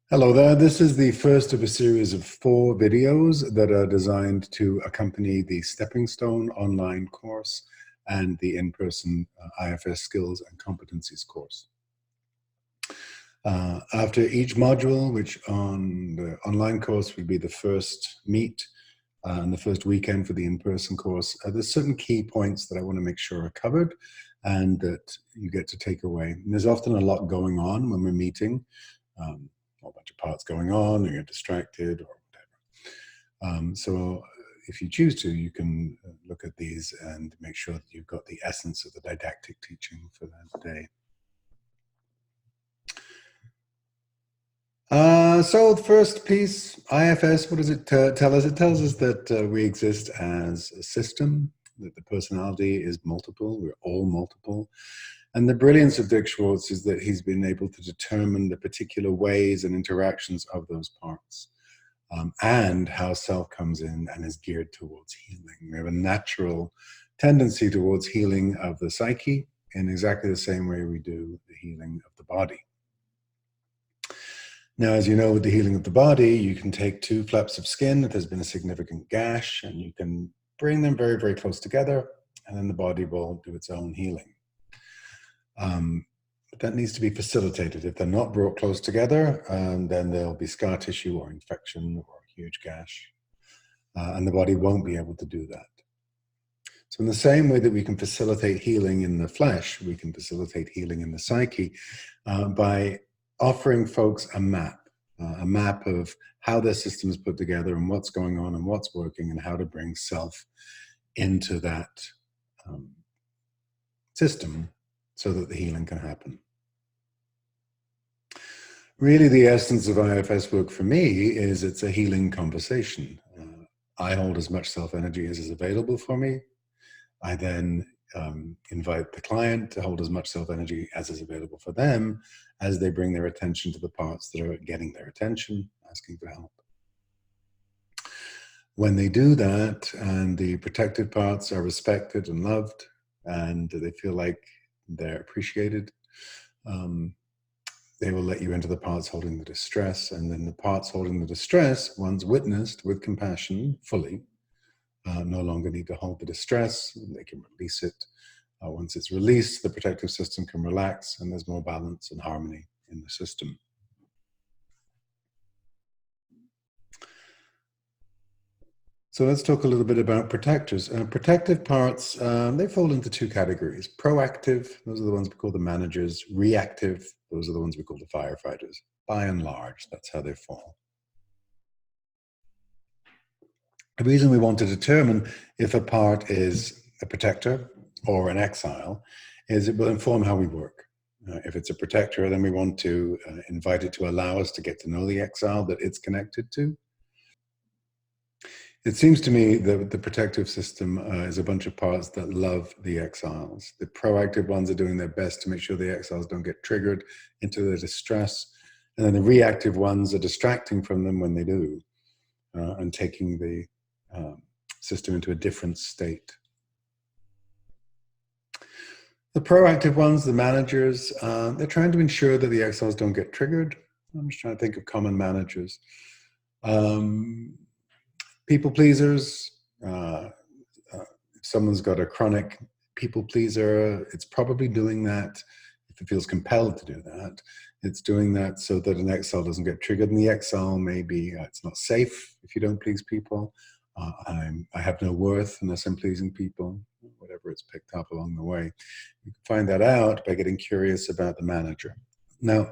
Hello there. This is the first of a series of 4 videos that are designed to accompany the Stepping Stone online course and the in-person IFS Skills and Competencies course. After each module, which on the online course would be the first meet and the first weekend for the in-person course, there's certain key points that I want to make sure are covered and that you get to take away. And there's often a lot going on when we're meeting. A whole bunch of parts going on, or you're distracted, or whatever. So if you choose to, you can look at these and make sure that you've got the essence of the didactic teaching for that day. So the first piece, IFS, what does it tell us? It tells us that we exist as a system, that the personality is multiple, we're all multiple. And the brilliance of Dick Schwartz is that he's been able to determine the particular ways and interactions of those parts and how self comes in and is geared towards healing. We have a natural tendency towards healing of the psyche in exactly the same way we do the healing of the body. Now, as you know, with the healing of the body, you can take 2 flaps of skin if there's been a significant gash, and you can bring them very, very close together, and then the body will do its own healing. But that needs to be facilitated. If they're not brought close together, then there'll be scar tissue or infection or a huge gash, and the body won't be able to do that. So in the same way that we can facilitate healing in the flesh, we can facilitate healing in the psyche by offering folks a map of how their system is put together and what's going on and what's working and how to bring self into that system so that the healing can happen. Really, the essence of IFS work for me is it's a healing conversation. I hold as much self-energy as is available for me. I then invite the client to hold as much self-energy as is available for them as they bring their attention to the parts that are getting their attention, asking for help. When they do that and the protected parts are respected and loved and they feel like they're appreciated, they will let you into the parts holding the distress, and then the parts holding the distress, once witnessed with compassion fully, no longer need to hold the distress, and they can release it. Once it's released, the protective system can relax, and there's more balance and harmony in the system. So let's talk a little bit about protectors. Protective parts, they fall into 2 categories. Proactive, those are the ones we call the managers. Reactive, those are the ones we call the firefighters. By and large, that's how they fall. The reason we want to determine if a part is a protector or an exile is it will inform how we work. If it's a protector, then we want to invite it to allow us to get to know the exile that it's connected to. It seems to me that the protective system is a bunch of parts that love the exiles. The proactive ones are doing their best to make sure the exiles don't get triggered into their distress. And then the reactive ones are distracting from them when they do and taking the system into a different state. The proactive ones, the managers, they're trying to ensure that the exiles don't get triggered. I'm just trying to think of common managers. People pleasers. If someone's got a chronic people pleaser, it's probably doing that if it feels compelled to do that. It's doing that so that an exile doesn't get triggered. And the exile may be, it's not safe if you don't please people. I have no worth unless I'm pleasing people, whatever it's picked up along the way. You can find that out by getting curious about the manager. Now,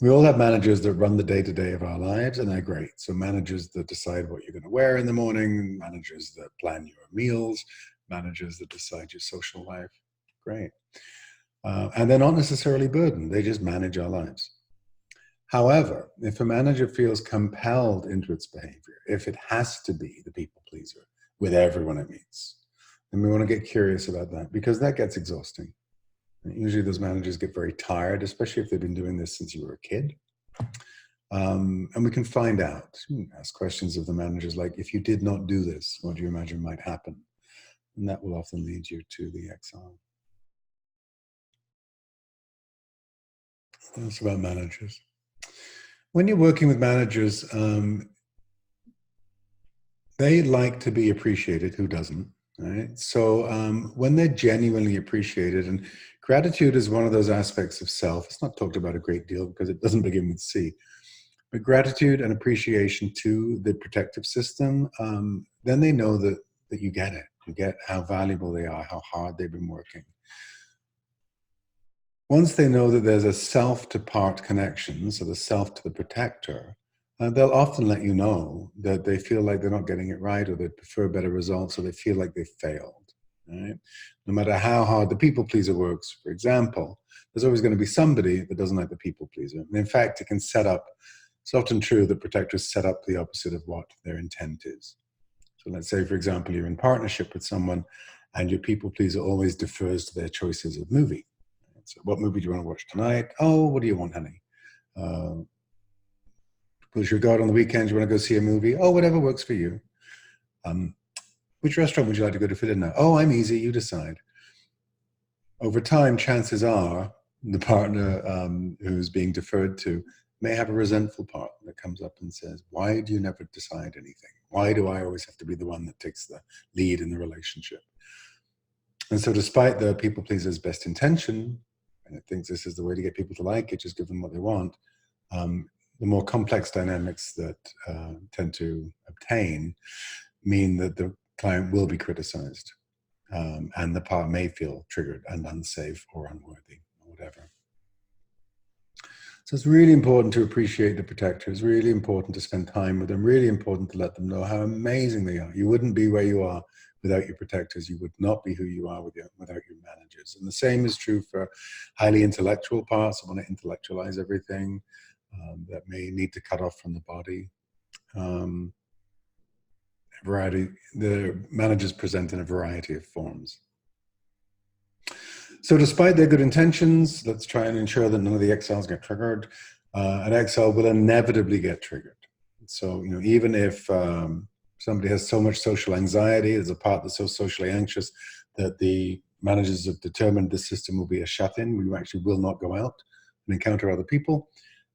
we all have managers that run the day-to-day of our lives, and they're great. So managers that decide what you're going to wear in the morning, managers that plan your meals, managers that decide your social life, great. And they're not necessarily burdened. They just manage our lives. However, if a manager feels compelled into its behavior, if it has to be the people pleaser with everyone it meets, then we want to get curious about that, because that gets exhausting. Usually those managers get very tired, especially if they've been doing this since you were a kid. And we can find out, ask questions of the managers like, if you did not do this, what do you imagine might happen? And that will often lead you to the exile. That's about managers. When you're working with managers, they like to be appreciated. Who doesn't? Right. So when they're genuinely appreciated, and gratitude is one of those aspects of self. It's not talked about a great deal because it doesn't begin with C. But gratitude and appreciation to the protective system, then they know that you get it. You get how valuable they are, how hard they've been working. Once they know that there's a self to part connection, so the self to the protector, they'll often let you know that they feel like they're not getting it right, or they prefer better results, or they feel like they failed. Right? No matter how hard the people pleaser works, for example, there's always going to be somebody that doesn't like the people pleaser. And in fact, it can set up, it's often true that protectors set up the opposite of what their intent is. So let's say, for example, you're in partnership with someone and your people pleaser always defers to their choices of movie. So what movie do you want to watch tonight? Oh, what do you want, honey? Because you go out on the weekends, you want to go see a movie? Oh, whatever works for you. Which restaurant would you like to go to for dinner? Oh, I'm easy, you decide. Over time, chances are the partner who's being deferred to may have a resentful partner that comes up and says, why do you never decide anything? Why do I always have to be the one that takes the lead in the relationship? And so despite the people pleaser's best intention, and it thinks this is the way to get people to like it, just give them what they want, the more complex dynamics that tend to obtain mean that the client will be criticized, and the part may feel triggered and unsafe or unworthy or whatever. So it's really important to appreciate the protector. It's really important to spend time with them, really important to let them know how amazing they are. You wouldn't be where you are without your protectors. You would not be who you are without your managers. And the same is true for highly intellectual parts that want to intellectualize everything, that may need to cut off from the body. Variety, the managers present in a variety of forms. So despite their good intentions, let's try and ensure that none of the XLs get triggered. An XL will inevitably get triggered. So, even if somebody has so much social anxiety, there's a part that's so socially anxious that the managers have determined this system will be a shut-in. We actually will not go out and encounter other people.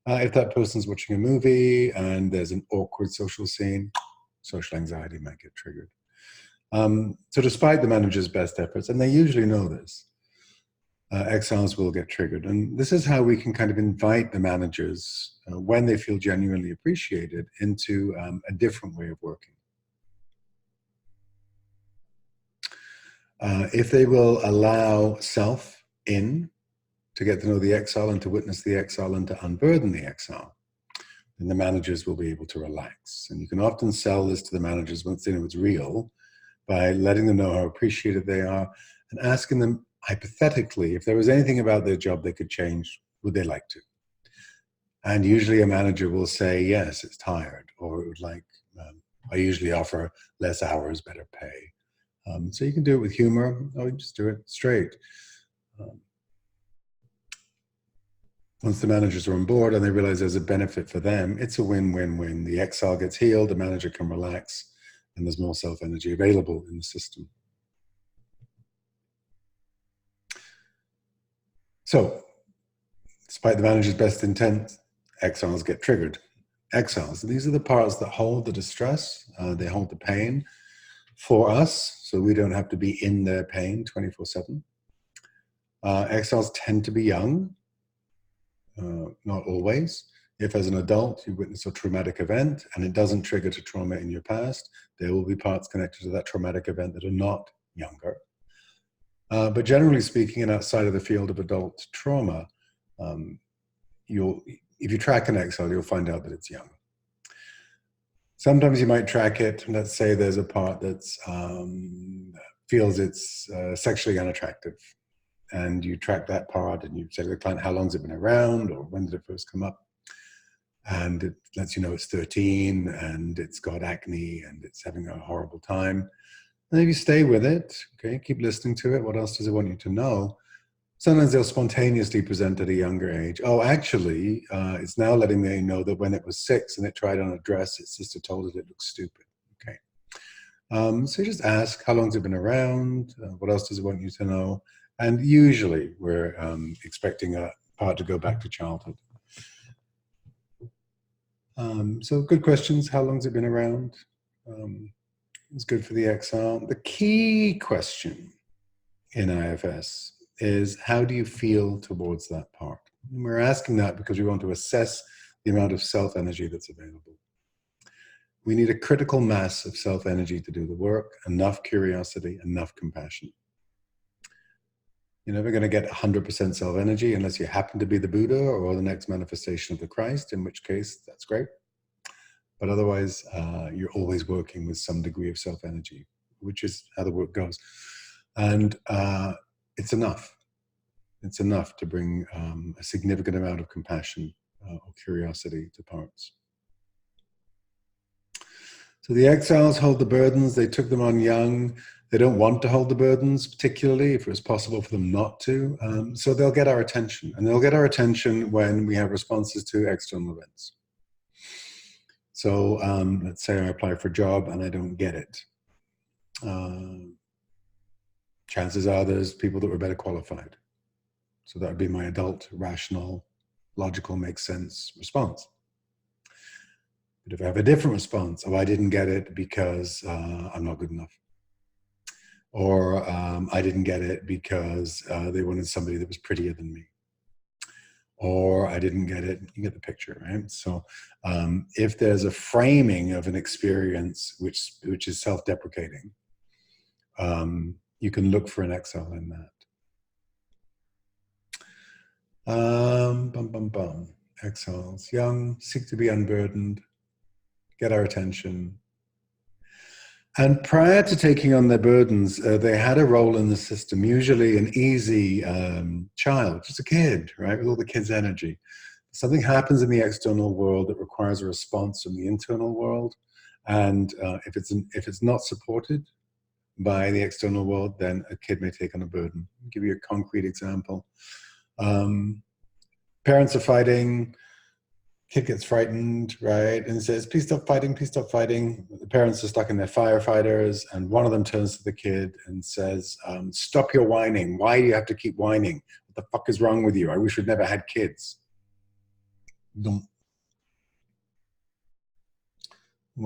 If that person's watching a movie and there's an awkward social scene, social anxiety might get triggered. So despite the manager's best efforts, and they usually know this, XLs will get triggered. And this is how we can kind of invite the managers, when they feel genuinely appreciated, into a different way of working. If they will allow self in to get to know the XL and to witness the XL and to unburden the XL, then the managers will be able to relax. And you can often sell this to the managers once they know it's real by letting them know how appreciated they are and asking them, hypothetically, if there was anything about their job they could change, would they like to? And usually a manager will say, yes, it's tired, or it would like, I usually offer less hours, better pay. So you can do it with humor, or you just do it straight. Once the managers are on board and they realize there's a benefit for them, it's a win-win-win. The XL gets healed, the manager can relax, and there's more self-energy available in the system. So, despite the manager's best intent, XLs get triggered. XLs, these are the parts that hold the distress, they hold the pain for us, so we don't have to be in their pain 24/7. XLs tend to be young, not always. If as an adult you witness a traumatic event and it doesn't trigger to trauma in your past, there will be parts connected to that traumatic event that are not younger. But generally speaking, and outside of the field of adult trauma, if you track an XL, you'll find out that it's young. Sometimes you might track it, let's say there's a part that feels it's sexually unattractive. And you track that part and you say to the client, how long has it been around, or when did it first come up? And it lets you know it's 13 and it's got acne and it's having a horrible time. And if you stay with it, okay, keep listening to it. What else does it want you to know? Sometimes they'll spontaneously present at a younger age. Oh, actually, it's now letting me know that when it was 6 and it tried on a dress, its sister told it looks stupid. Okay. So you just ask, how long has it been around? What else does it want you to know? And usually we're expecting a part to go back to childhood. So good questions. How long's it been around? It's good for the exile. The key question in IFS is, how do you feel towards that part? And we're asking that because we want to assess the amount of self-energy that's available. We need a critical mass of self-energy to do the work, enough curiosity, enough compassion. You're never going to get 100% self-energy unless you happen to be the Buddha or the next manifestation of the Christ, in which case that's great. But otherwise, you're always working with some degree of self-energy, which is how the work goes. And it's enough. It's enough to bring a significant amount of compassion or curiosity to parts. So the exiles hold the burdens. They took them on young. They don't want to hold the burdens, particularly if it was possible for them not to. So they'll get our attention. And they'll get our attention when we have responses to external events. So let's say I apply for a job and I don't get it. Chances are there's people that were better qualified. So that would be my adult, rational, logical, makes sense response. But if I have a different response, oh, I didn't get it because I'm not good enough. Or I didn't get it because they wanted somebody that was prettier than me. Or I didn't get it, you get the picture, right? So if there's a framing of an experience which is self-deprecating, you can look for an exile in that. Exiles, young, seek to be unburdened, get our attention. And prior to taking on their burdens, they had a role in the system, usually an easy child, just a kid, right, with all the kid's energy. Something happens in the external world that requires a response from the internal world. And if it's not supported by the external world, then a kid may take on a burden. I'll give you a concrete example. Parents are fighting. Kid gets frightened, right, and says, please stop fighting, please stop fighting. The parents are stuck in their firefighters, and one of them turns to the kid and says, stop your whining. Why do you have to keep whining? What the fuck is wrong with you? I wish we'd never had kids. What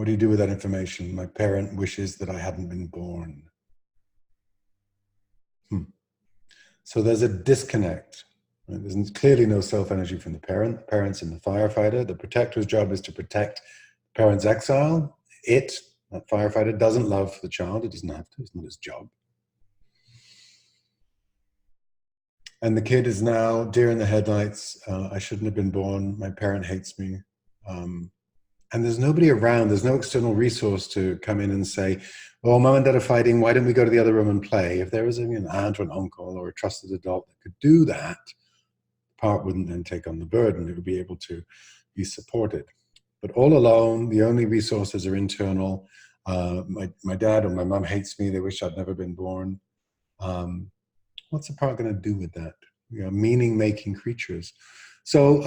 do you do with that information? My parent wishes that I hadn't been born. So there's a disconnect. There's clearly no self-energy from the parent. The parent's in the firefighter. The protector's job is to protect the parent's exile. That firefighter, doesn't love the child. It doesn't have to. It's not his job. And the kid is now deer in the headlights. I shouldn't have been born. My parent hates me. And there's nobody around. There's no external resource to come in and say, well, mom and dad are fighting. Why don't we go to the other room and play? If there was an aunt or an uncle or a trusted adult that could do that, part wouldn't then take on the burden. It would be able to be supported. But all alone, the only resources are internal. My dad or my mom hates me. They wish I'd never been born. What's the part going to do with that? Meaning-making creatures. So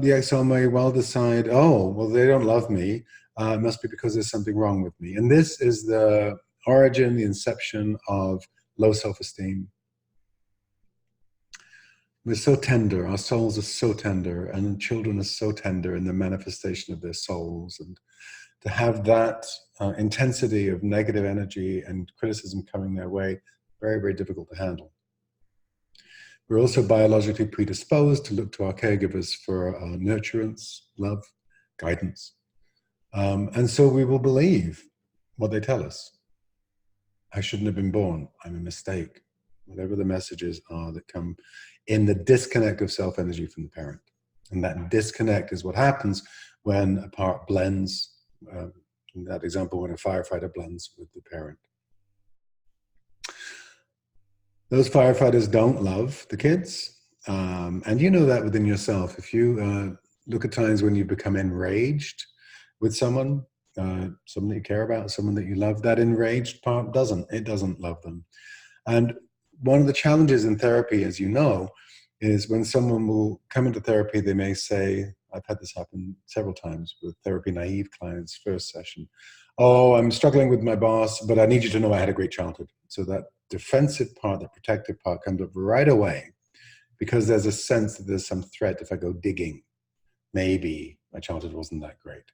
the exile may well decide, oh, well, they don't love me. It must be because there's something wrong with me. And this is the origin, the inception of low self-esteem. We're so tender, our souls are so tender, and children are so tender in the manifestation of their souls. And to have that intensity of negative energy and criticism coming their way, very, very difficult to handle. We're also biologically predisposed to look to our caregivers for nurturance, love, guidance. And so we will believe what they tell us. I shouldn't have been born. I'm a mistake. Whatever the messages are that come in the disconnect of self-energy from the parent. And that disconnect is what happens when a part blends, in that example, when a firefighter blends with the parent. Those firefighters don't love the kids. And you know that within yourself. If you look at times when you become enraged with someone that you care about, someone that you love, that enraged part doesn't love them. And one of the challenges in therapy, as you know, is when someone will come into therapy, they may say, I've had this happen several times with therapy naive clients, first session, oh, I'm struggling with my boss, but I need you to know I had a great childhood. So that defensive part, the protective part comes up right away because there's a sense that there's some threat if I go digging. Maybe My childhood wasn't that great.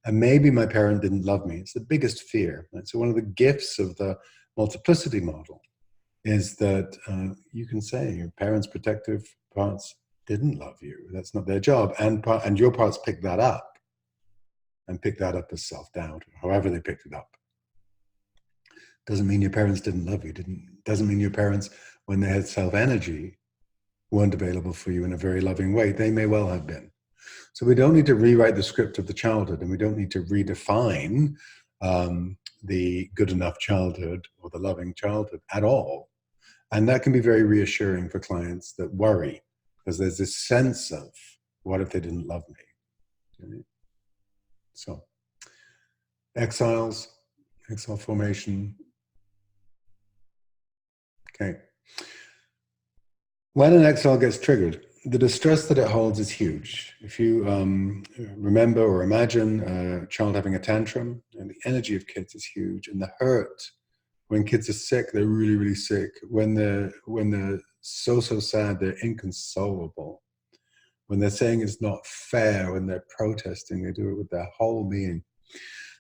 And maybe my parent didn't love me. It's the biggest fear. Right? So one of the gifts of the multiplicity model is that you can say your parents' protective parts didn't love you. That's not their job. And your parts pick that up and pick that up as self-doubt, however they picked it up. Doesn't mean your parents didn't love you. Doesn't mean your parents, when they had self-energy, weren't available for you in a very loving way. They may well have been. So we don't need to rewrite the script of the childhood, and we don't need to redefine the good enough childhood or the loving childhood at all. And that can be very reassuring for clients that worry, because there's this sense of, what if they didn't love me? So exiles, exile formation. Okay. When an exile gets triggered, the distress that it holds is huge. If you remember or imagine a child having a tantrum, and the energy of kids is huge, and the hurt when kids are sick, they're really, really sick. When they're so sad, they're inconsolable. When they're saying it's not fair, when they're protesting, they do it with their whole being.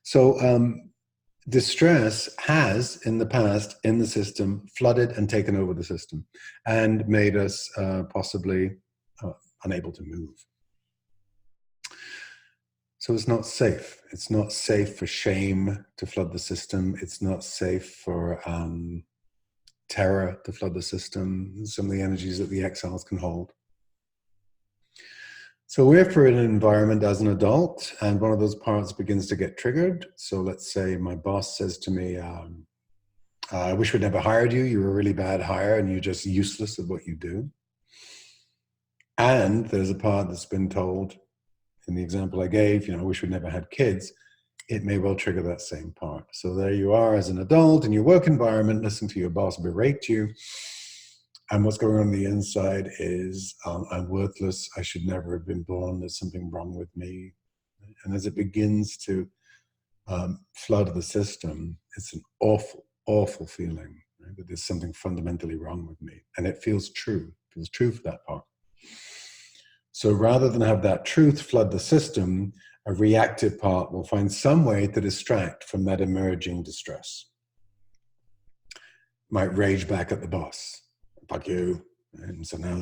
So distress has, in the past, in the system, flooded and taken over the system and made us possibly unable to move. So it's not safe. It's not safe for shame to flood the system. It's not safe for terror to flood the system, some of the energies that the exiles can hold. So if we're in an environment as an adult and one of those parts begins to get triggered, so let's say my boss says to me, I wish we'd never hired you. You were a really bad hire and you're just useless at what you do. And there's a part that's been told, in the example I gave, I wish we'd never had kids. It may well trigger that same part. So there you are as an adult in your work environment, listening to your boss berate you. And what's going on the inside is, I'm worthless. I should never have been born. There's something wrong with me. And as it begins to flood the system, it's an awful, awful feeling, right? That there's something fundamentally wrong with me. And it feels true. It feels true for that part. So rather than have that truth flood the system, a reactive part will find some way to distract from that emerging distress. Might rage back at the boss. Fuck you. And so now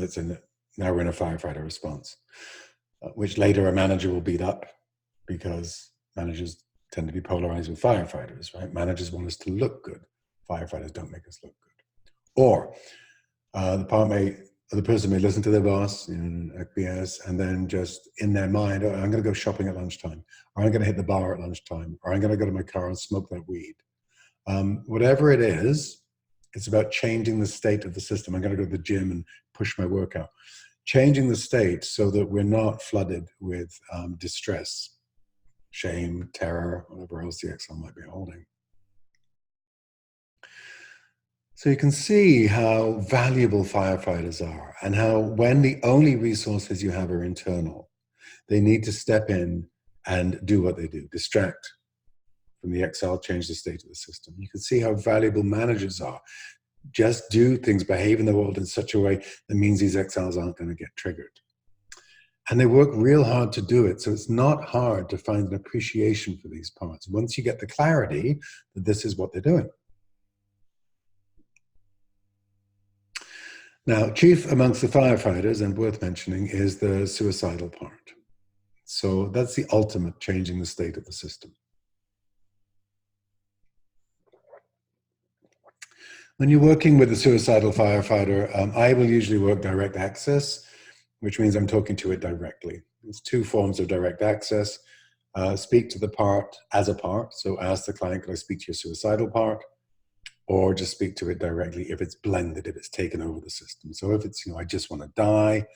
now we're in a firefighter response, which later a manager will beat up, because managers tend to be polarized with firefighters, right? Managers want us to look good. Firefighters don't make us look good. Or the person may listen to their boss in acquiesce, and then just in their mind, oh, I'm going to go shopping at lunchtime, or I'm going to hit the bar at lunchtime, or I'm going to go to my car and smoke that weed. Whatever it is, it's about changing the state of the system. I'm going to go to the gym and push my workout. Changing the state so that we're not flooded with distress, shame, terror, whatever else the exile might be holding. So you can see how valuable firefighters are, and how when the only resources you have are internal, they need to step in and do what they do, distract from the exile, change the state of the system. You can see how valuable managers are. Just do things, behave in the world in such a way that means these exiles aren't going to get triggered. And they work real hard to do it. So it's not hard to find an appreciation for these parts once you get the clarity that this is what they're doing. Now, chief amongst the firefighters, and worth mentioning, is the suicidal part. So that's the ultimate changing the state of the system. When you're working with a suicidal firefighter, I will usually work direct access, which means I'm talking to it directly. There's two forms of direct access. Speak to the part as a part. So ask the client, can I speak to your suicidal part? Or just speak to it directly if it's blended, if it's taken over the system. So if it's, I just want to die,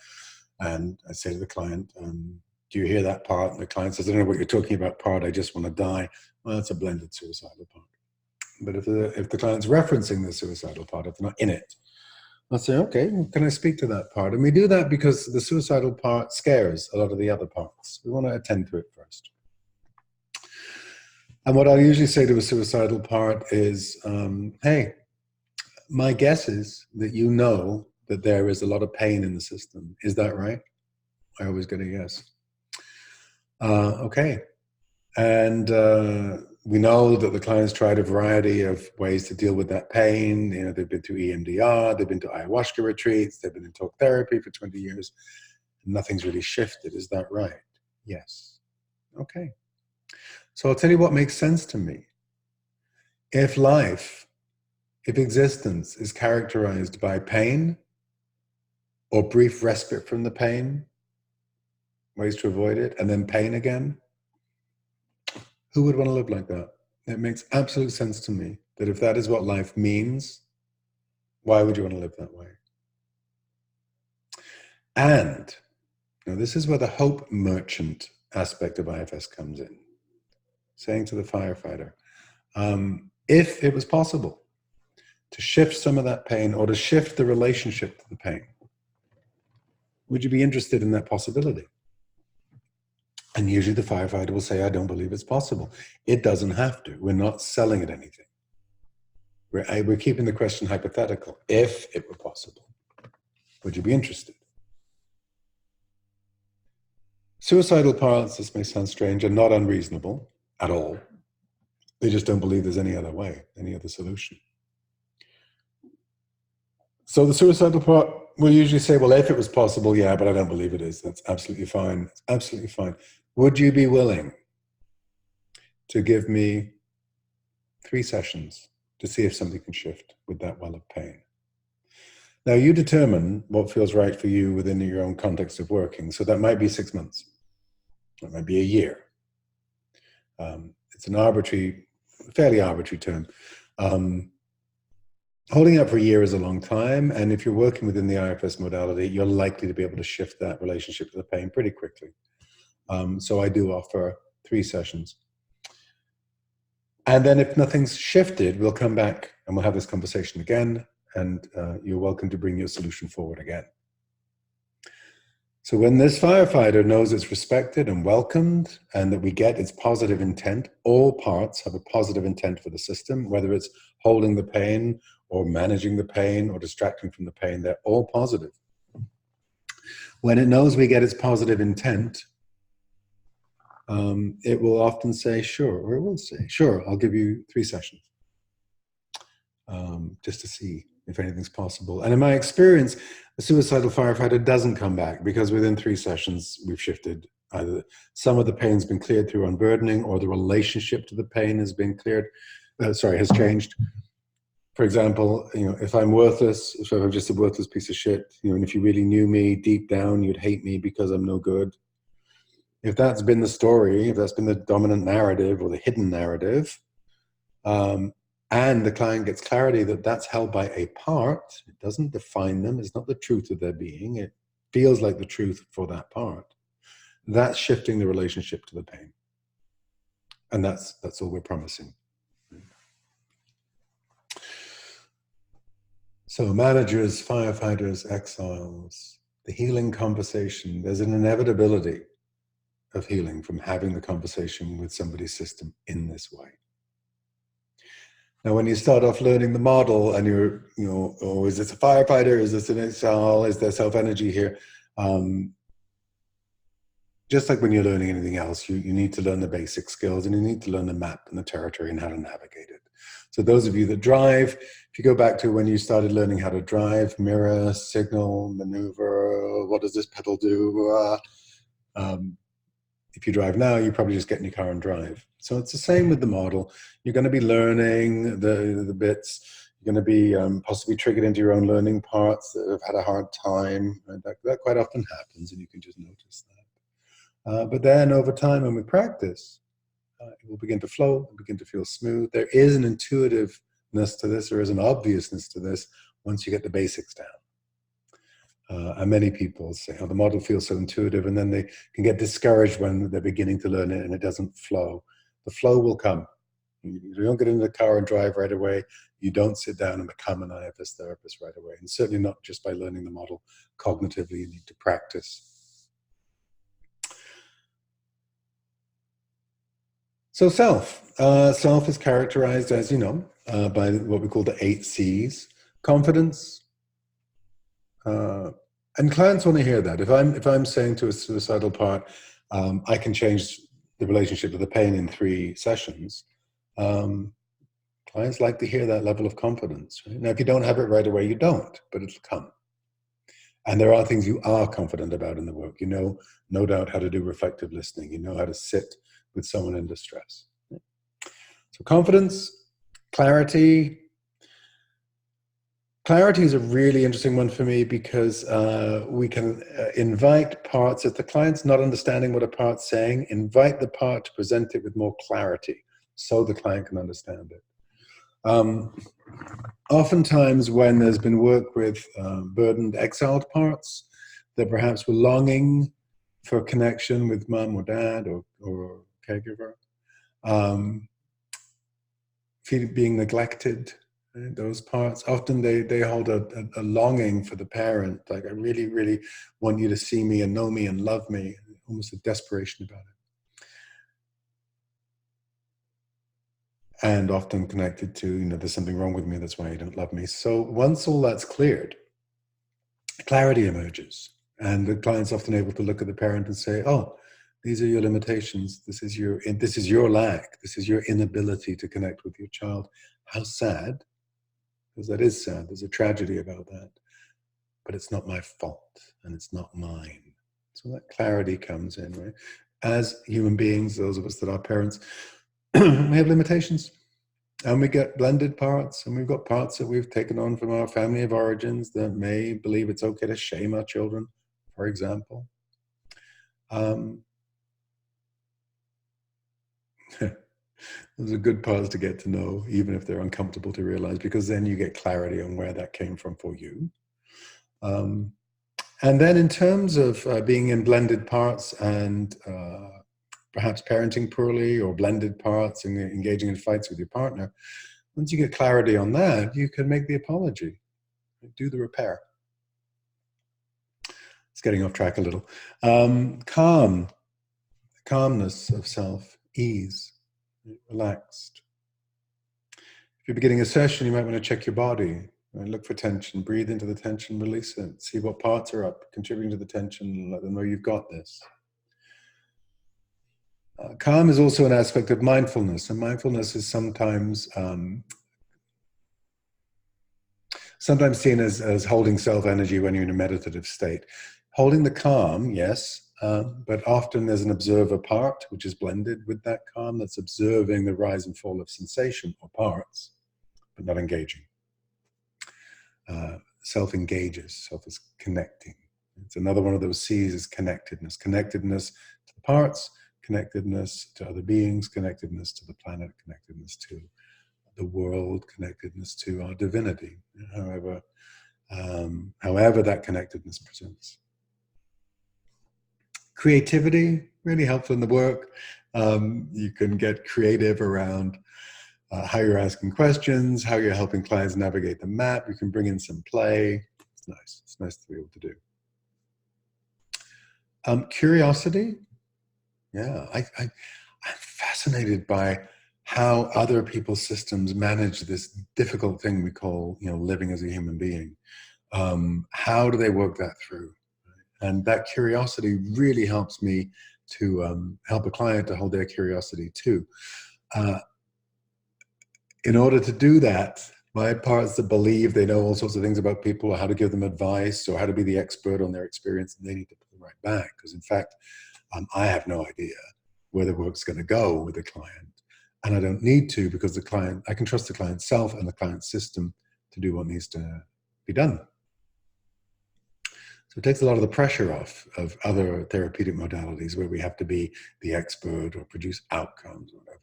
and I say to the client, do you hear that part? And the client says, I don't know what you're talking about, part, I just want to die. Well, that's a blended suicidal part. But if the client's referencing the suicidal part, if they're not in it, I'll say, okay, can I speak to that part? And we do that because the suicidal part scares a lot of the other parts. We want to attend to it first. And what I'll usually say to a suicidal part is, hey, my guess is that you know that there is a lot of pain in the system. Is that right? I always get a yes. Okay. And we know that the clients tried a variety of ways to deal with that pain. You know, they've been to EMDR, they've been to ayahuasca retreats, they've been in talk therapy for 20 years. Nothing's really shifted. Is that right? Yes. Okay. So I'll tell you what makes sense to me. If life, if existence is characterized by pain or brief respite from the pain, ways to avoid it, and then pain again, who would want to live like that? It makes absolute sense to me that if that is what life means, why would you want to live that way? And now this is where the hope merchant aspect of IFS comes in. Saying to the firefighter, if it was possible to shift some of that pain or to shift the relationship to the pain, would you be interested in that possibility? And usually the firefighter will say, I don't believe it's possible. It doesn't have to. We're not selling it anything. We're keeping the question hypothetical. If it were possible, would you be interested? Suicidal parents, this may sound strange, are not unreasonable at all. They just don't believe there's any other way, any other solution. So the suicidal part will usually say, well, if it was possible, yeah, but I don't believe it is. That's absolutely fine. It's absolutely fine. Would you be willing to give me 3 sessions to see if something can shift with that well of pain? Now, you determine what feels right for you within your own context of working. So that might be 6 months. That might be a year. It's an arbitrary, fairly arbitrary term. Holding out for a year is a long time. And if you're working within the IFS modality, you're likely to be able to shift that relationship to the pain pretty quickly. So I do offer 3 sessions. And then if nothing's shifted, we'll come back and we'll have this conversation again. And you're welcome to bring your solution forward again. So when this firefighter knows it's respected and welcomed and that we get its positive intent, all parts have a positive intent for the system, whether it's holding the pain or managing the pain or distracting from the pain, they're all positive. When it knows we get its positive intent, it will often say, sure, or it will say, sure, I'll give you 3 sessions just to see if anything's possible. And in my experience, a suicidal firefighter doesn't come back because within 3 sessions, we've shifted. Either some of the pain's been cleared through unburdening or the relationship to the pain has been cleared, has changed. For example, if I'm worthless, if I'm just a worthless piece of shit, and if you really knew me deep down, you'd hate me because I'm no good. If that's been the story, if that's been the dominant narrative or the hidden narrative, and the client gets clarity that that's held by a part, it doesn't define them, it's not the truth of their being, it feels like the truth for that part, that's shifting the relationship to the pain. And that's all we're promising. So managers, firefighters, exiles, the healing conversation, there's an inevitability of healing from having the conversation with somebody's system in this way. Now, when you start off learning the model and you're, oh, is this a firefighter? Is this an exile? Is there self-energy here? Just like when you're learning anything else, you need to learn the basic skills and you need to learn the map and the territory and how to navigate it. So those of you that drive, if you go back to when you started learning how to drive, mirror, signal, maneuver, what does this pedal do? If you drive now, you probably just get in your car and drive. So it's the same with the model. You're going to be learning the bits. You're going to be possibly triggered into your own learning parts that have had a hard time. That quite often happens, and you can just notice that. But then over time and with practice, it will begin to flow and begin to feel smooth. There is an intuitiveness to this. There is an obviousness to this once you get the basics down. And many people say, oh, the model feels so intuitive, and then they can get discouraged when they're beginning to learn it and it doesn't flow. The flow will come. You don't get in the car and drive right away. You don't sit down and become an IFS therapist right away. And certainly not just by learning the model cognitively. You need to practice. So self is characterized, as you know, by what we call the 8 C's: confidence. And clients want to hear that. If I'm saying to a suicidal part, I can change the relationship with the pain in 3 sessions. Clients like to hear that level of confidence. Right? Now, if you don't have it right away, you don't, but it'll come. And there are things you are confident about in the work. You know, no doubt, how to do reflective listening. You know how to sit with someone in distress. So confidence, clarity. Clarity is a really interesting one for me because we can invite parts, if the client's not understanding what a part's saying, invite the part to present it with more clarity so the client can understand it. Oftentimes when there's been work with burdened, exiled parts that perhaps were longing for connection with mom or dad or caregiver, being neglected, right? Those parts, often they hold a longing for the parent, like, I really, really want you to see me and know me and love me, almost a desperation about it. And often connected to, you know, there's something wrong with me, that's why you don't love me. So once all that's cleared, clarity emerges. And the client's often able to look at the parent and say, oh, these are your limitations. This is your lack. This is your inability to connect with your child. How sad, because that is sad. There's a tragedy about that. But it's not my fault and it's not mine. So that clarity comes in, right? As human beings, those of us that are parents, we have limitations. And we get blended parts, and we've got parts that we've taken on from our family of origins that may believe it's okay to shame our children, for example. Those are good parts to get to know, even if they're uncomfortable to realize, because then you get clarity on where that came from for you. And then in terms of being in blended parts and perhaps parenting poorly or blended parts and engaging in fights with your partner, once you get clarity on that, you can make the apology, do the repair. It's getting off track a little. Calmness of self, ease, relaxed. If you're beginning a session, you might want to check your body. Right? Look for tension, breathe into the tension, release it, see what parts are up, contributing to the tension, and let them know you've got this. Calm is also an aspect of mindfulness, and mindfulness is sometimes seen as holding self-energy when you're in a meditative state. Holding the calm, yes, but often there's an observer part, which is blended with that calm, that's observing the rise and fall of sensation or parts, but not engaging. Self engages, self is connecting. It's another one of those C's, is connectedness. Connectedness to the parts, connectedness to other beings, connectedness to the planet, connectedness to the world, connectedness to our divinity, however that connectedness presents. Creativity, really helpful in the work. You can get creative around how you're asking questions, how you're helping clients navigate the map. You can bring in some play. It's nice. It's nice to be able to do. Curiosity. Yeah, I'm fascinated by how other people's systems manage this difficult thing we call, living as a human being. How do they work that through? And that curiosity really helps me to help a client to hold their curiosity too. In order to do that, my parts that believe they know all sorts of things about people, or how to give them advice, or how to be the expert on their experience, and they need to put them right back. Because in fact, I have no idea where the work's going to go with the client. And I don't need to, because I can trust the client's self and the client's system to do what needs to be done. So it takes a lot of the pressure off of other therapeutic modalities where we have to be the expert or produce outcomes or whatever.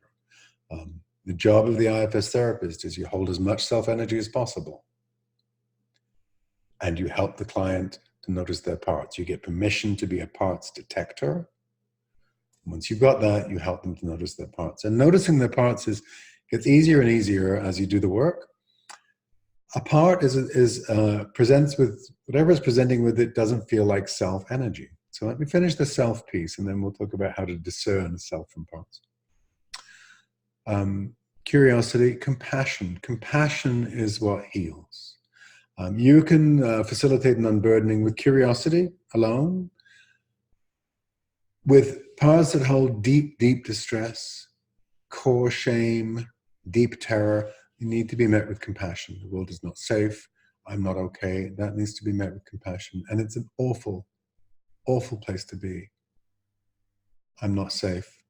The job of the IFS therapist is you hold as much self-energy as possible, and you help the client to notice their parts. You get permission to be a parts detector. Once you've got that, you help them to notice their parts. And noticing their parts gets easier and easier as you do the work. A part presents with whatever is presenting with it doesn't feel like self-energy. So let me finish the self piece, and then we'll talk about how to discern self from parts. Curiosity, compassion. Compassion is what heals. You can facilitate an unburdening with curiosity alone, With parts that hold deep, deep distress, core shame, deep terror, you need to be met with compassion. The world is not safe. I'm not okay. That needs to be met with compassion. And it's an awful, awful place to be. I'm not safe.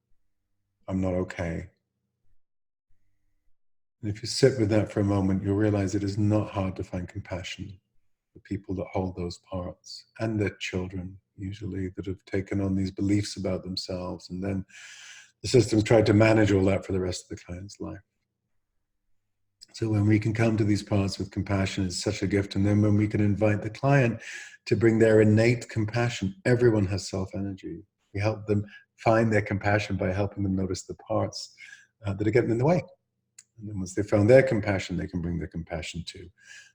I'm not okay. And if you sit with that for a moment, you'll realize it is not hard to find compassion for people that hold those parts and their children, usually, that have taken on these beliefs about themselves. And then the system's tried to manage all that for the rest of the client's life. So when we can come to these parts with compassion, it's such a gift. And then when we can invite the client to bring their innate compassion, everyone has self-energy. We help them find their compassion by helping them notice the parts that are getting in the way. And then once they've found their compassion, they can bring their compassion to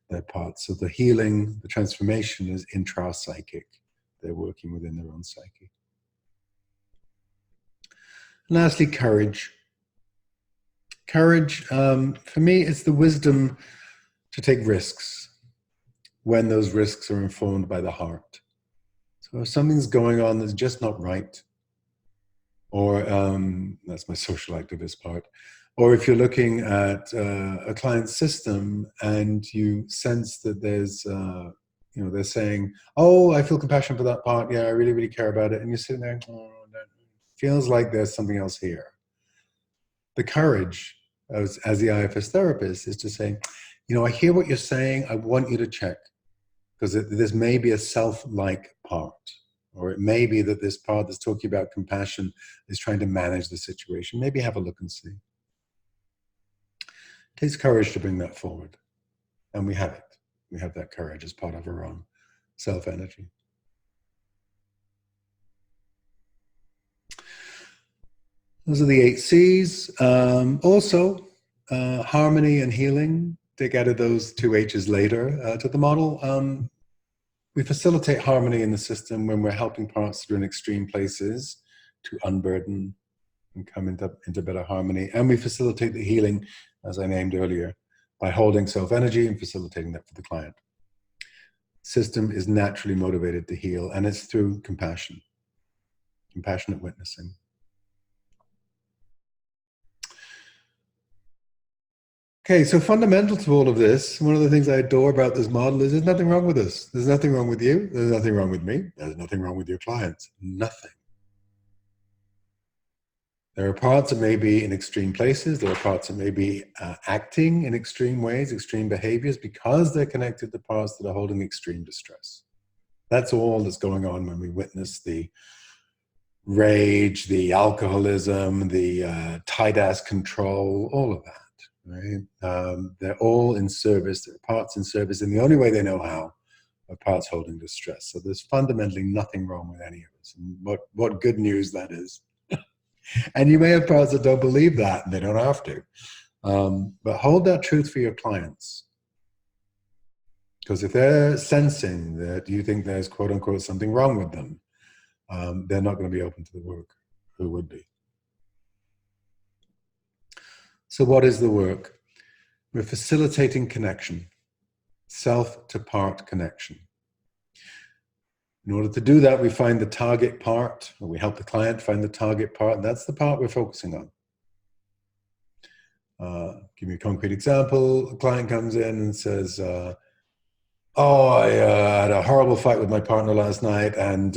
their parts. So the healing, the transformation is intra-psychic. They're working within their own psyche. And lastly, courage. Courage, for me, it's the wisdom to take risks when those risks are informed by the heart. So if something's going on that's just not right, or that's my social activist part, or if you're looking at a client's system and you sense that there's, they're saying, oh, I feel compassion for that part. Yeah, I really, really care about it. And you're sitting there, oh, that feels like there's something else here. The courage as the IFS therapist is to say, I hear what you're saying. I want you to check, because this may be a self-like part, or it may be that this part that's talking about compassion is trying to manage the situation. Maybe have a look and see. It takes courage to bring that forward. And we have it. We have that courage as part of our own self-energy. Those are the 8 C's. Also, harmony and healing. Dig out of those 2 H's later to the model. We facilitate harmony in the system when we're helping parts that are in extreme places to unburden and come into better harmony. And we facilitate the healing, as I named earlier, by holding self-energy and facilitating that for the client. System is naturally motivated to heal, and it's through compassion, compassionate witnessing. Okay, so fundamental to all of this, one of the things I adore about this model is there's nothing wrong with us. There's nothing wrong with you. There's nothing wrong with me. There's nothing wrong with your clients. Nothing. There are parts that may be in extreme places. There are parts that may be acting in extreme ways, extreme behaviors, because they're connected to parts that are holding extreme distress. That's all that's going on when we witness the rage, the alcoholism, the tight-ass control, all of that. Right? They're all in service. They're parts in service, and the only way they know how are parts holding distress. So there's fundamentally nothing wrong with any of us. And what good news that is. And you may have parts that don't believe that, and they don't have to. But hold that truth for your clients. Because if they're sensing that you think there's quote unquote something wrong with them, they're not going to be open to the work. Who would be? So what is the work? We're facilitating connection, self-to-part connection. In order to do that, we find the target part, or we help the client find the target part, and that's the part we're focusing on. Give me a concrete example. A client comes in and says, oh, I had a horrible fight with my partner last night, and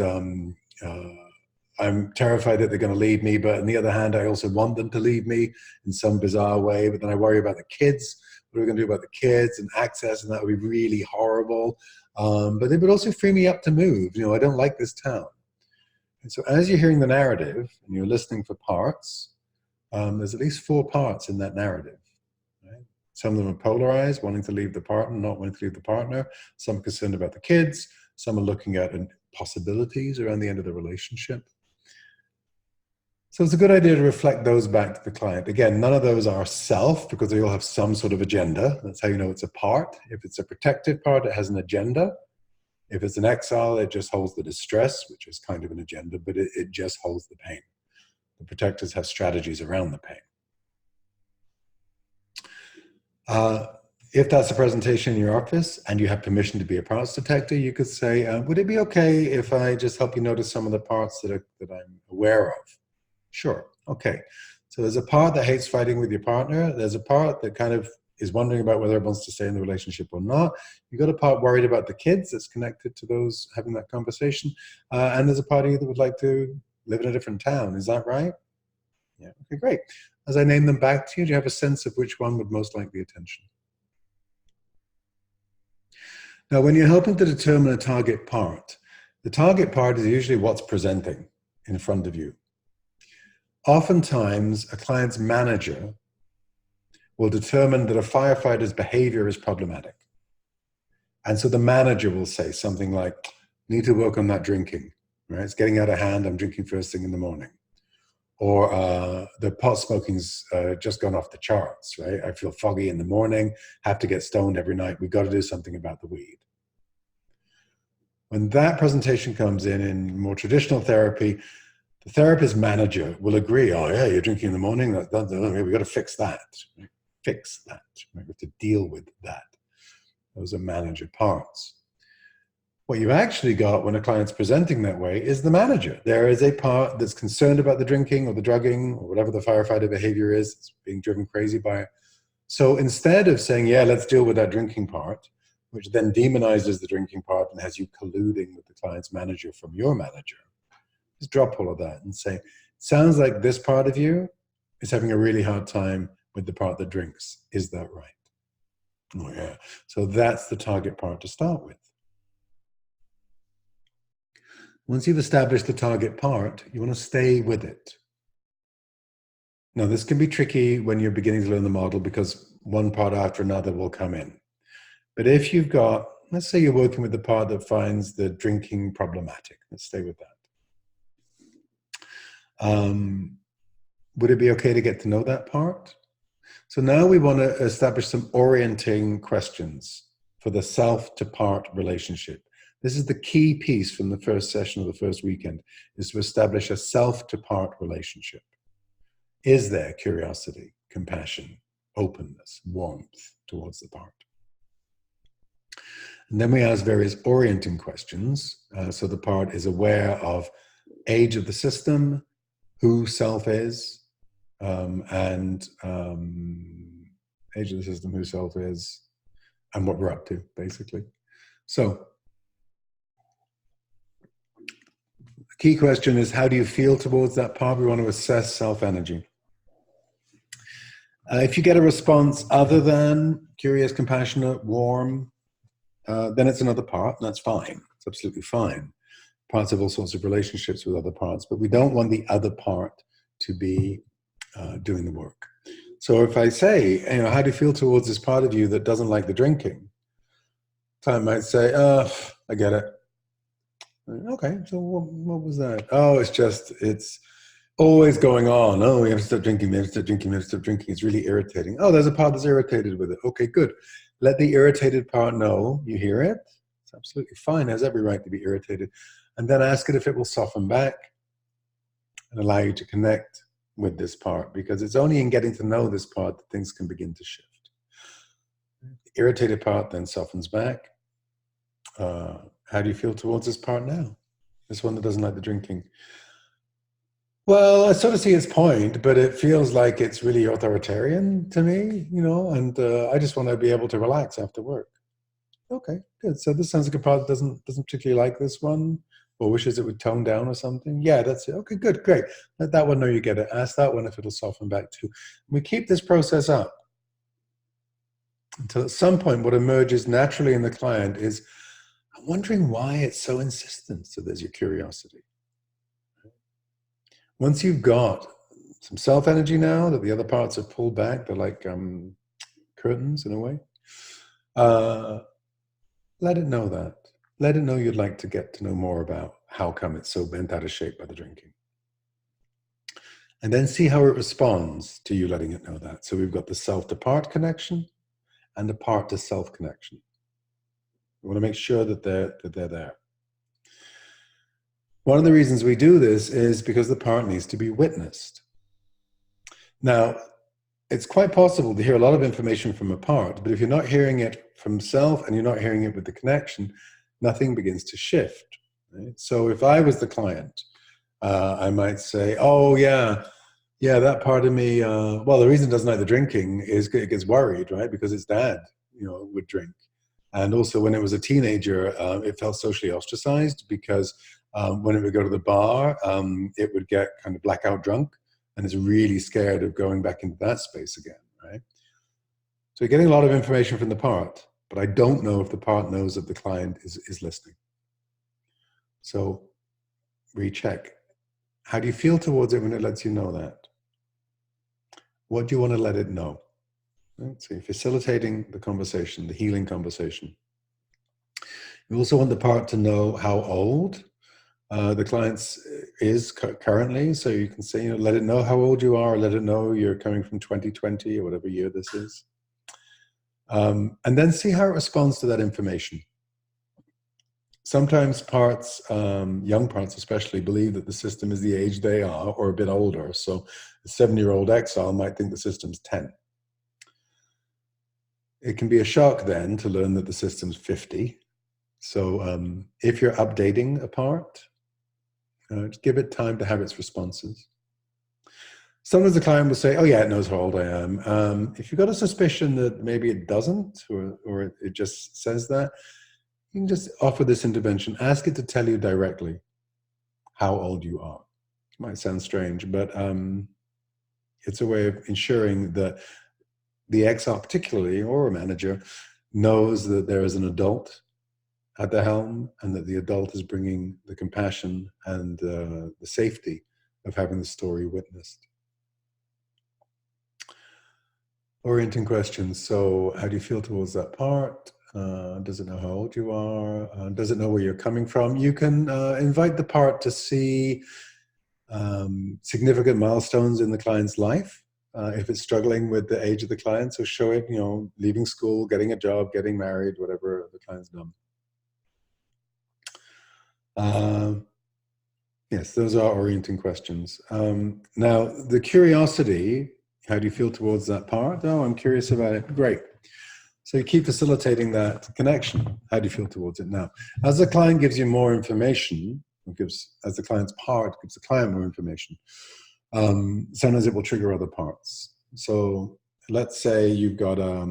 I'm terrified that they're going to leave me, but on the other hand, I also want them to leave me in some bizarre way, but then I worry about the kids. What are we going to do about the kids and access, and that would be really horrible. But it would also free me up to move. I don't like this town. And so as you're hearing the narrative and you're listening for parts, there's at least 4 parts in that narrative. Right? Some of them are polarized, wanting to leave the partner, not wanting to leave the partner. Some are concerned about the kids. Some are looking at possibilities around the end of the relationship. So it's a good idea to reflect those back to the client. Again, none of those are self, because they all have some sort of agenda. That's how you know it's a part. If it's a protective part, it has an agenda. If it's an exile, it just holds the distress, which is kind of an agenda, but it just holds the pain. The protectors have strategies around the pain. If that's a presentation in your office and you have permission to be a parts detector, you could say, would it be okay if I just help you notice some of the parts that I'm aware of? Sure. Okay. So there's a part that hates fighting with your partner. There's a part that kind of is wondering about whether it wants to stay in the relationship or not. You've got a part worried about the kids that's connected to those having that conversation. And there's a part of you that would like to live in a different town. Is that right? Yeah. Okay, great. As I name them back to you, do you have a sense of which one would most like the attention? Now, when you're helping to determine a target part, the target part is usually what's presenting in front of you. Oftentimes, a client's manager will determine that a firefighter's behavior is problematic. And so the manager will say something like, need to work on that drinking, right? It's getting out of hand. I'm drinking first thing in the morning. Or the pot smoking's just gone off the charts, right? I feel foggy in the morning, have to get stoned every night. We've got to do something about the weed. When that presentation comes in more traditional therapy, the therapist manager will agree, oh yeah, you're drinking in the morning, we've got to fix that. Right? Fix that. Right? We have to deal with that. Those are manager parts. What you've actually got when a client's presenting that way is the manager. There is a part that's concerned about the drinking or the drugging or whatever the firefighter behavior is, it's being driven crazy by it. So instead of saying, yeah, let's deal with that drinking part, which then demonizes the drinking part and has you colluding with the client's manager from your manager, just drop all of that and say, sounds like this part of you is having a really hard time with the part that drinks. Is that right? Oh, yeah. So that's the target part to start with. Once you've established the target part, you want to stay with it. Now, this can be tricky when you're beginning to learn the model because one part after another will come in. But if you've got, let's say you're working with the part that finds the drinking problematic, let's stay with that. Would it be okay to get to know that part? So now we want to establish some orienting questions for the self to part relationship. This is the key piece from the first session of the first weekend, is to establish a self to part relationship. Is there curiosity, compassion, openness, warmth towards the part? And then we ask various orienting questions. So the part is aware of age of the system, who self is, and age of the system, who self is, and what we're up to, basically. So the key question is, how do you feel towards that part? We want to assess self-energy. If you get a response other than curious, compassionate, warm, then it's another part, and that's fine. It's absolutely fine. Parts have all sorts of relationships with other parts, but we don't want the other part to be doing the work. So if I say, how do you feel towards this part of you that doesn't like the drinking? Client might say, I get it. Okay, so what was that? Oh, it's always going on. Oh, we have to stop drinking, we have to stop drinking, we have to stop drinking. It's really irritating. Oh, there's a part that's irritated with it. Okay, good. Let the irritated part know you hear it. It's absolutely fine. It has every right to be irritated. And then ask it if it will soften back and allow you to connect with this part, because it's only in getting to know this part that things can begin to shift. The irritated part then softens back. How do you feel towards this part now? This one that doesn't like the drinking. Well, I sort of see his point, but it feels like it's really authoritarian to me, and I just want to be able to relax after work. Okay, good. So this sounds like a part that doesn't particularly like this one, or wishes it would tone down or something. Yeah, that's it. Okay, good, great. Let that one know you get it. Ask that one if it'll soften back too. We keep this process up until at some point what emerges naturally in the client is, I'm wondering why it's so insistent. So there's your curiosity. Once you've got some self-energy now that the other parts have pulled back, they're like curtains in a way, let it know that. Let it know you'd like to get to know more about how come it's so bent out of shape by the drinking. And then see how it responds to you letting it know that. So we've got the self to part connection and the part to self connection. We want to make sure that they're there. One of the reasons we do this is because the part needs to be witnessed. Now, it's quite possible to hear a lot of information from a part, but if you're not hearing it from self and you're not hearing it with the connection, nothing begins to shift. Right? So if I was the client, I might say, oh yeah, that part of me, well, the reason it doesn't like the drinking is it gets worried, right? Because its dad, would drink. And also when it was a teenager, it felt socially ostracized because when it would go to the bar, it would get kind of blackout drunk and is really scared of going back into that space again, right? So you're getting a lot of information from the part, but I don't know if the part knows that the client is listening. So recheck. How do you feel towards it when it lets you know that? What do you want to let it know? Right? So you're facilitating the conversation, the healing conversation. You also want the part to know how old the client is currently. So you can say, let it know how old you are, let it know you're coming from 2020 or whatever year this is. And then see how it responds to that information. Sometimes parts, young parts especially, believe that the system is the age they are or a bit older. So a 7-year-old exile might think the system's 10. It can be a shock then to learn that the system's 50. So if you're updating a part, just give it time to have its responses. Sometimes the client will say, oh yeah, it knows how old I am. If you've got a suspicion that maybe it doesn't, or it just says that, you can just offer this intervention. Ask it to tell you directly how old you are. It might sound strange, but it's a way of ensuring that the exile particularly, or a manager, knows that there is an adult at the helm and that the adult is bringing the compassion and the safety of having the story witnessed. Orienting questions. So how do you feel towards that part? Does it know how old you are? Does it know where you're coming from? You can invite the part to see significant milestones in the client's life. If it's struggling with the age of the client, so show it, leaving school, getting a job, getting married, whatever the client's done. Yes, those are orienting questions. Now, the curiosity, how do you feel towards that part? Oh, I'm curious about it. Great. So you keep facilitating that connection. How do you feel towards it now? As the client gives you more information, as the client's part gives the client more information, sometimes it will trigger other parts. So let's say you've got a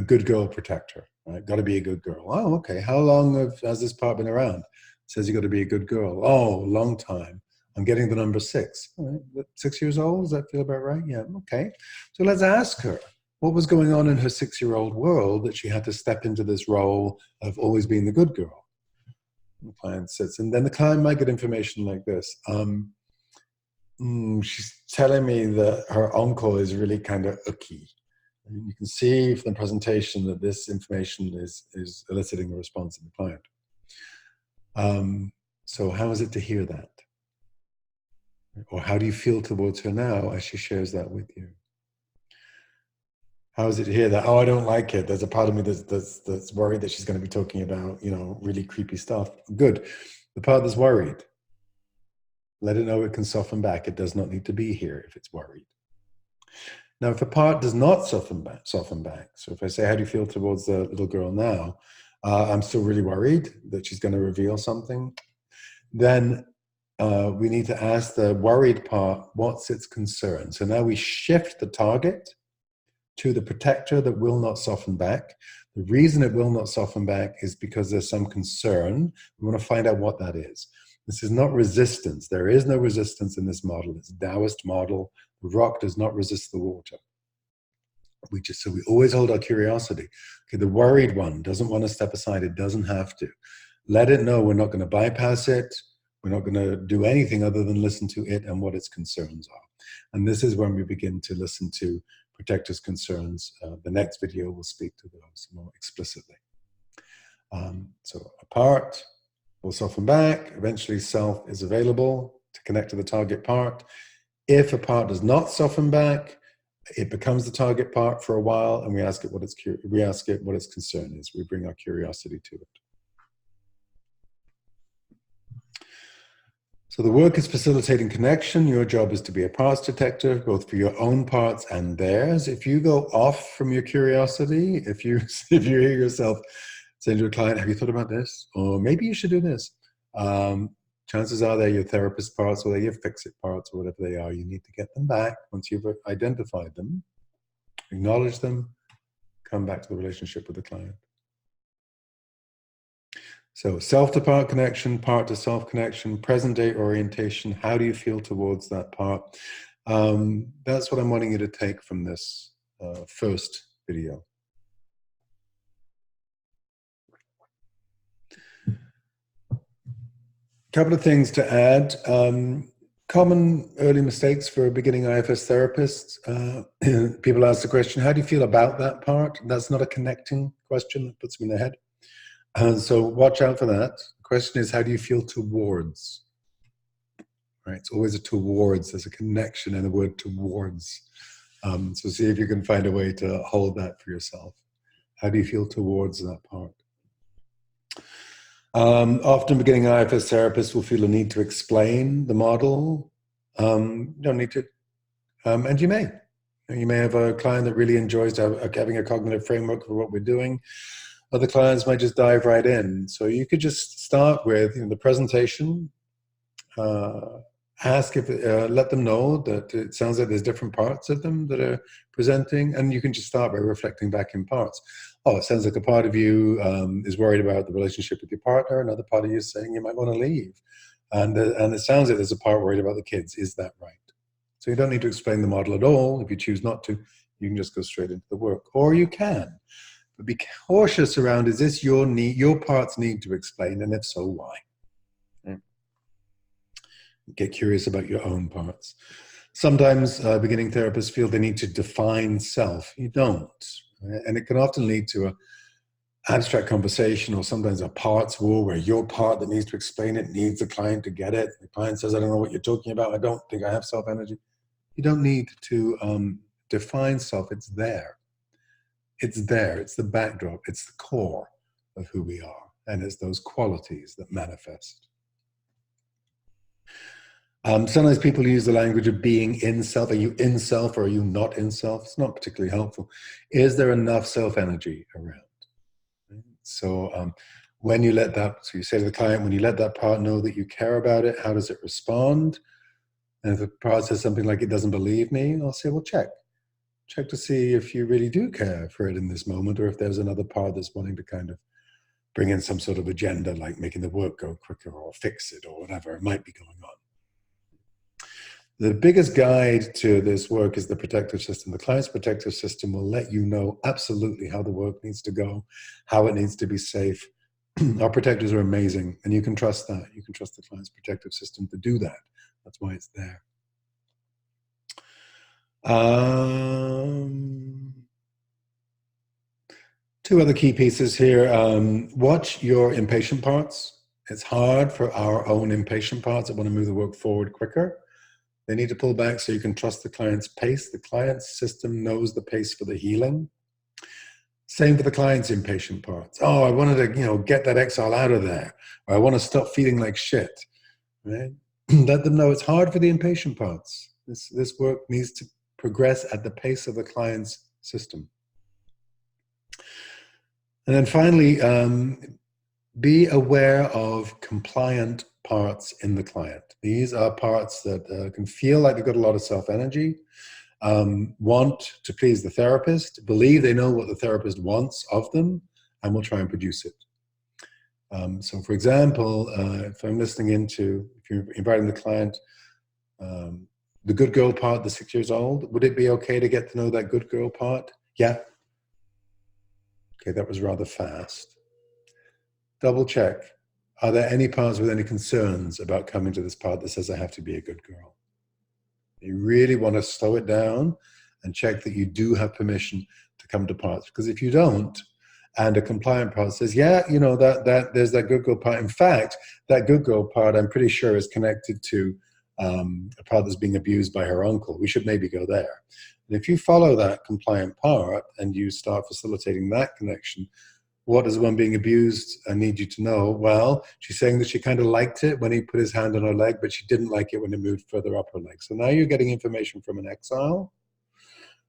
good girl protector, right? Got to be a good girl. Oh, okay. How long has this part been around? It says you got to be a good girl. Oh, long time. I'm getting the number 6. All right. 6 years old, does that feel about right? Yeah, okay. So let's ask her, what was going on in her 6-year-old world that she had to step into this role of always being the good girl? The client sits, and then the client might get information like this. She's telling me that her uncle is really kind of icky. You can see from the presentation that this information is eliciting a response in the client. So how is it to hear that? Or how do you feel towards her now as she shares that with you? How is it to hear that? Oh, I don't like it. There's a part of me that's worried that she's going to be talking about, really creepy stuff. Good. The part that's worried, let it know it can soften back. It does not need to be here if it's worried. Now, if a part does not soften back, so if I say, how do you feel towards the little girl now? I'm still really worried that she's going to reveal something. Then we need to ask the worried part, what's its concern? So now we shift the target to the protector that will not soften back. The reason it will not soften back is because there's some concern. We want to find out what that is. This is not resistance. There is no resistance in this model. It's a Taoist model. The rock does not resist the water. So we always hold our curiosity. Okay, the worried one doesn't want to step aside. It doesn't have to. Let it know we're not going to bypass it. We're not going to do anything other than listen to it and what its concerns are. And this is when we begin to listen to protectors' concerns. The next video will speak to those more explicitly. So a part will soften back. Eventually self is available to connect to the target part. If a part does not soften back, it becomes the target part for a while, and we ask it what its concern is. We bring our curiosity to it. So the work is facilitating connection. Your job is to be a parts detective, both for your own parts and theirs. If you go off from your curiosity, if you hear yourself saying to a client, have you thought about this? Or maybe you should do this. Chances are they're your therapist parts or they're your fix-it parts or whatever they are. You need to get them back once you've identified them, acknowledge them, come back to the relationship with the client. So self to part connection, part to self connection, present day orientation. How do you feel towards that part? That's what I'm wanting you to take from this first video. Couple of things to add. Common early mistakes for a beginning IFS therapist. People ask the question, how do you feel about that part? That's not a connecting question that puts me in the head. So watch out for that. The question is, how do you feel towards? Right? It's always a towards. There's a connection in the word towards. So see if you can find a way to hold that for yourself. How do you feel towards that part? Often beginning IFS therapists will feel a need to explain the model. You don't need to. And you may. You may have a client that really enjoys having a cognitive framework for what we're doing. Other clients might just dive right in. So you could just start with the presentation, ask if, let them know that it sounds like there's different parts of them that are presenting, and you can just start by reflecting back in parts. Oh, it sounds like a part of you is worried about the relationship with your partner. Another part of you is saying you might want to leave. And it sounds like there's a part worried about the kids. Is that right? So you don't need to explain the model at all. If you choose not to, you can just go straight into the work. Or you can. But be cautious around, is this your need, your parts need to explain? And if so, why? Get curious about your own parts. Sometimes beginning therapists feel they need to define self. You don't. Right? And it can often lead to an abstract conversation or sometimes a parts war where your part that needs to explain it needs the client to get it. The client says, I don't know what you're talking about. I don't think I have self-energy. You don't need to define self. It's there. It's there. It's the backdrop. It's the core of who we are. And it's those qualities that manifest. Sometimes people use the language of being in self. Are you in self or are you not in self? It's not particularly helpful. Is there enough self-energy around? So when you let that, so you say to the client, when you let that part know that you care about it, how does it respond? And if the part says something like, it doesn't believe me, I'll say, well, check to see if you really do care for it in this moment, or if there's another part that's wanting to kind of bring in some sort of agenda, like making the work go quicker or fix it or whatever it might be going on. The biggest guide to this work is the protective system. The client's protective system will let you know absolutely how the work needs to go, how it needs to be safe. Our protectors are amazing, and you can trust that. You can trust the client's protective system to do that. That's why it's there. Two other key pieces here. Watch your impatient parts. It's hard for our own impatient parts that want to move the work forward quicker. They need to pull back so you can trust the client's pace. The client's system knows the pace for the healing. Same for the client's impatient parts. Oh, I wanted to, get that exile out of there. Or I want to stop feeling like shit. Right? Let them know it's hard for the impatient parts. This work needs to progress at the pace of the client's system. And then finally, be aware of compliant parts in the client. These are parts that can feel like they've got a lot of self-energy, want to please the therapist, believe they know what the therapist wants of them, and will try and produce it. So for example, if I'm listening into, if you're inviting the client, the good girl part, the 6 years old, would it be okay to get to know that good girl part? Yeah. Okay, that was rather fast. Double check. Are there any parts with any concerns about coming to this part that says I have to be a good girl? You really want to slow it down and check that you do have permission to come to parts. Because if you don't, and a compliant part says, yeah, that there's that good girl part. In fact, that good girl part, I'm pretty sure, is connected to a part that's being abused by her uncle. We should maybe go there. And if you follow that compliant part and you start facilitating that connection, what does one being abused need you to know? Well, she's saying that she kind of liked it when he put his hand on her leg, but she didn't like it when it moved further up her leg. So now you're getting information from an exile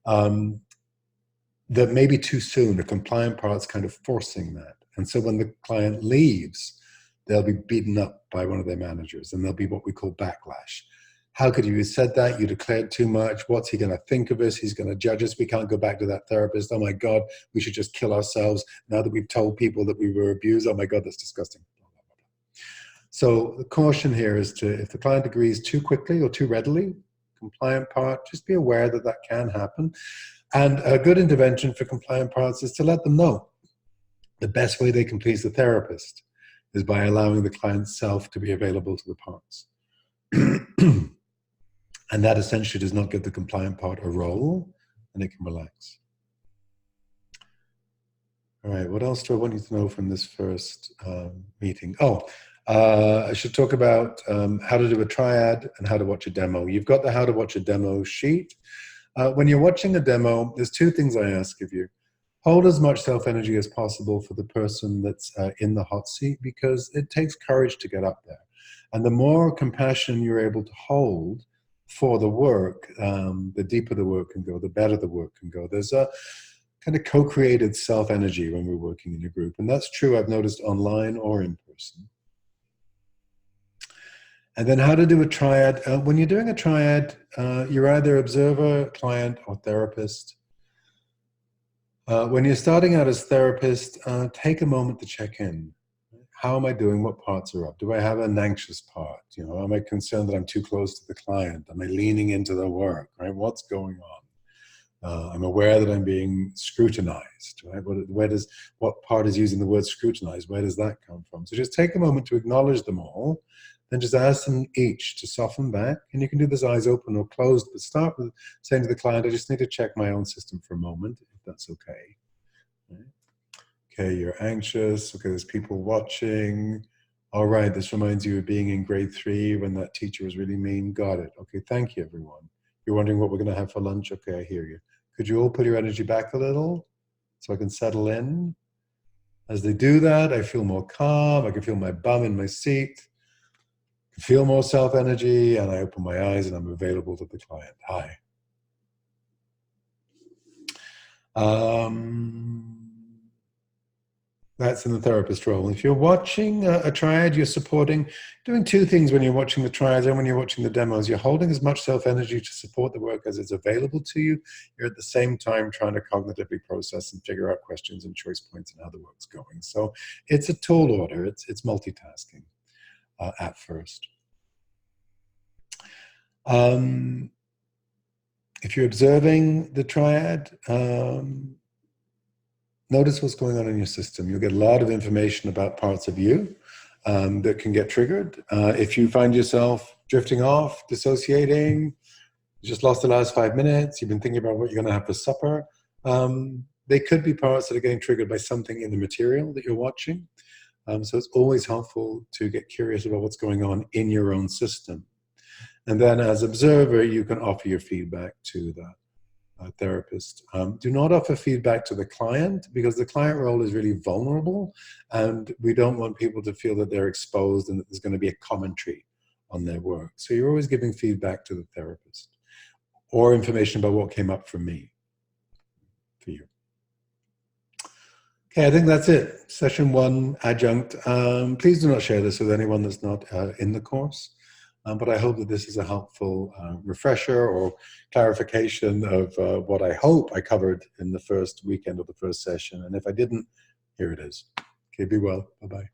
that may be too soon. The compliant part's kind of forcing that. And so when the client leaves, they'll be beaten up by one of their managers, and there'll be what we call backlash. How could you have said that? You declared too much. What's he going to think of us? He's going to judge us. We can't go back to that therapist. Oh my God, we should just kill ourselves now that we've told people that we were abused. Oh my God, that's disgusting. So the caution here is to, if the client agrees too quickly or too readily, compliant part, just be aware that that can happen. And a good intervention for compliant parts is to let them know the best way they can please the therapist is by allowing the client's self to be available to the parts. And that essentially does not give the compliant part a role, and it can relax. All right, what else do I want you to know from this first meeting? I should talk about how to do a triad and how to watch a demo. You've got the how to watch a demo sheet. When you're watching a demo, there's two things I ask of you. Hold as much self-energy as possible for the person that's in the hot seat, because it takes courage to get up there. And the more compassion you're able to hold for the work, the deeper the work can go, the better the work can go. There's a kind of co-created self-energy when we're working in a group. And that's true, I've noticed, online or in person. And then how to do a triad. When you're doing a triad, you're either observer, client, or therapist. When you're starting out as therapist, take a moment to check in. How am I doing? What parts are up? Do I have an anxious part? You know, am I concerned that I'm too close to the client? Am I leaning into the work? Right? What's going on? I'm aware that I'm being scrutinized. Right? What part is using the word scrutinize? Where does that come from? So just take a moment to acknowledge them all. Then just ask them each to soften back. And you can do this eyes open or closed, but start with saying to the client, I just need to check my own system for a moment, if that's okay. Right? Okay, you're anxious. Okay, there's people watching. All right, this reminds you of being in grade 3 when that teacher was really mean. Got it. Okay, thank you, everyone. You're wondering what we're going to have for lunch? Okay, I hear you. Could you all put your energy back a little so I can settle in? As they do that, I feel more calm. I can feel my bum in my seat. I feel more self-energy, and I open my eyes and I'm available to the client. Hi. That's in the therapist role. If you're watching a triad, you're doing two things when you're watching the triads and when you're watching the demos. You're holding as much self-energy to support the work as is available to you. You're at the same time trying to cognitively process and figure out questions and choice points and how the work's going. So it's a tall order. It's multitasking at first. If you're observing the triad, notice what's going on in your system. You'll get a lot of information about parts of you that can get triggered. If you find yourself drifting off, dissociating, you just lost the last 5 minutes, you've been thinking about what you're going to have for supper, they could be parts that are getting triggered by something in the material that you're watching. So it's always helpful to get curious about what's going on in your own system. And then as observer, you can offer your feedback to the therapist. Do not offer feedback to the client, because the client role is really vulnerable, and we don't want people to feel that they're exposed and that there's going to be a commentary on their work. So you're always giving feedback to the therapist or information about what came up for me, for you. Okay, I think that's it. Session 1, adjunct. Please do not share this with anyone that's not in the course. But I hope that this is a helpful refresher or clarification of what I hope I covered in the first weekend of the first session. And if I didn't, here it is. Okay, be well. Bye-bye.